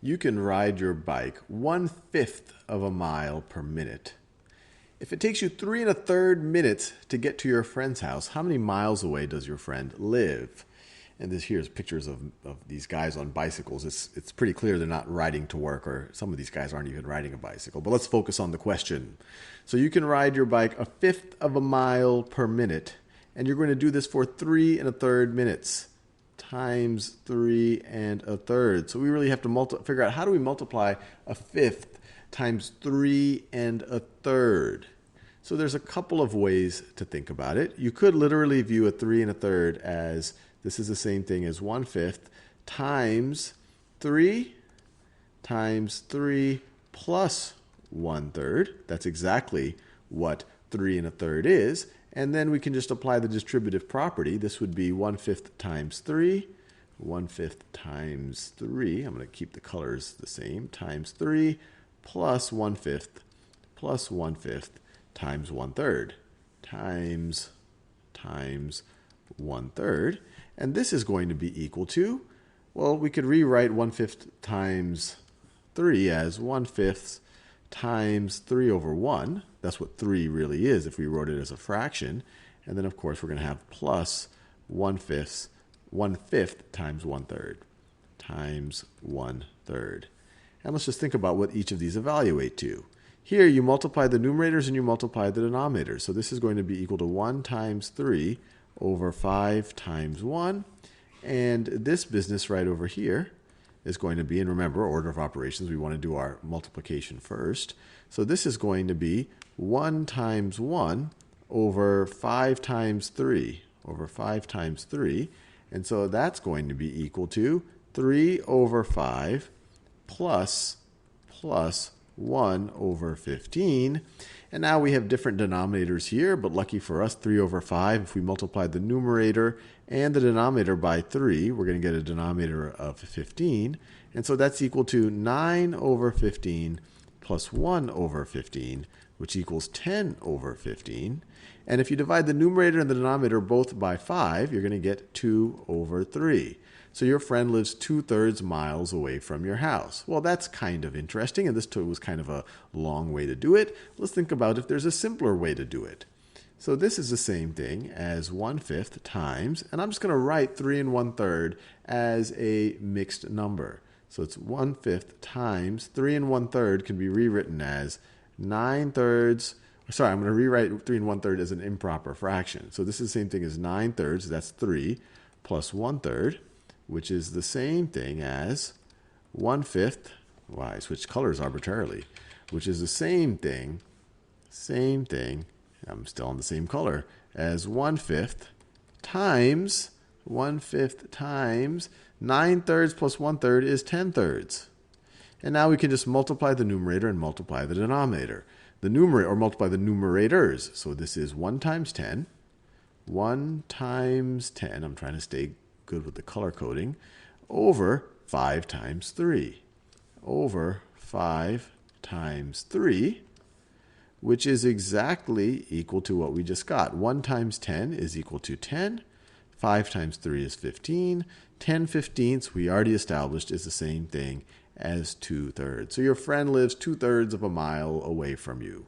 You can ride your bike 1/5 of a mile per minute. If it takes you 3 1/3 minutes to get to your friend's house, how many miles away does your friend live? And this here's pictures of these guys on bicycles. It's pretty clear they're not riding to work, or some of these guys aren't even riding a bicycle. But let's focus on the question. So you can ride your bike 1/5 of a mile per minute, and you're going to do this for 3 1/3 minutes times 3 1/3. So we really have to figure out, how do we multiply 1/5 times 3 1/3? So there's a couple of ways to think about it. You could literally view a 3 1/3 as this is the same thing as 1/5 times 3 times 3 plus 1/3. That's exactly what 3 1/3 is. And then we can just apply the distributive property. This would be 1/5 times 3, 1/5 times 3. I'm going to keep the colors the same, times 3 plus 1/5 plus 1/5 times 1/3 times 1/3. And this is going to be equal to, well, we could rewrite 1/5 times 3 as 1/5 times 3 over 1. That's what 3 really is if we wrote it as a fraction. And then, of course, we're going to have plus 1/5 times 1/3 times 1/3. And let's just think about what each of these evaluate to. Here, you multiply the numerators and you multiply the denominators. So this is going to be equal to 1 times 3 over 5 times 1. And this business right over here is going to be, and remember, order of operations, we want to do our multiplication first. So this is going to be 1 times 1 over 5 times 3, over 5 times 3. And so that's going to be equal to 3 over 5 plus 1 over 15. And now we have different denominators here, but lucky for us, 3 over 5, if we multiply the numerator and the denominator by 3, we're going to get a denominator of 15. And so that's equal to 9 over 15 plus 1 over 15, which equals 10 over 15. And if you divide the numerator and the denominator both by 5, you're going to get 2 over 3. So your friend lives 2/3 miles away from your house. Well, that's kind of interesting, and this was kind of a long way to do it. Let's think about if there's a simpler way to do it. So this is the same thing as 1/5 times, and I'm just going to write 3 1/3 as a mixed number. So it's 1/5 times 3 1/3 can be rewritten as 9/3. Sorry, I'm going to rewrite 3 1/3 as an improper fraction. So this is the same thing as 9/3, that's 3, plus 1/3, which is the same thing as 1/5. Wow, I switched colors arbitrarily, which is the same thing, I'm still on the same color, as 1/5 times 9/3 plus 1/3 is 10/3. And now we can just multiply the numerator and multiply the denominator. The numerator, or multiply the numerators. So this is 1 times 10. 1 times 10, I'm trying to stay good with the color coding, over 5 times 3. Over 5 times 3, which is exactly equal to what we just got. 1 times 10 is equal to 10. 5 times 3 is 15. 10/15 we already established is the same thing as 2/3. So your friend lives 2/3 of a mile away from you.